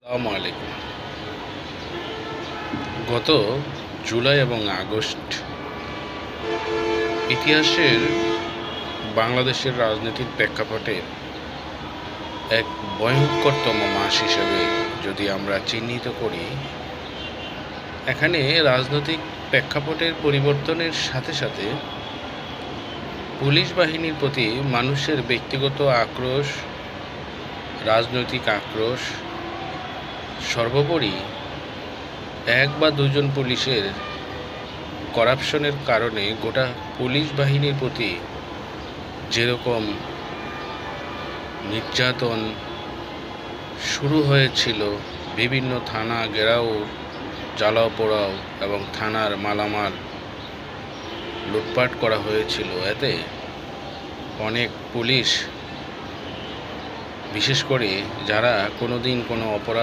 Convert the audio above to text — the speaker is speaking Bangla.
আসসালামু আলাইকুম। গত জুলাই এবং আগস্ট ইতিহাসের বাংলাদেশের রাজনীতির প্রেক্ষাপটে এক ভয়ঙ্করতম মাস হিসেবে যদি আমরা চিহ্নিত করি, এখানে রাজনৈতিক প্রেক্ষাপটের পরিবর্তনের সাথে সাথে পুলিশ বাহিনীর প্রতি মানুষের ব্যক্তিগত আক্রোশ, রাজনৈতিক আক্রোশ, সর্বোপরি এক বা দুজন পুলিশের করাপশনের কারণে গোটা পুলিশ বাহিনীর প্রতি যেরকম নির্যাতন শুরু হয়েছিল, বিভিন্ন থানা ঘেরাও, জ্বালাও পোড়াও এবং থানার মালামাল লুটপাট করা হয়েছিল, এতে অনেক পুলিশ, বিশেষ করে যারা কোনোদিন কোনো অপরাধ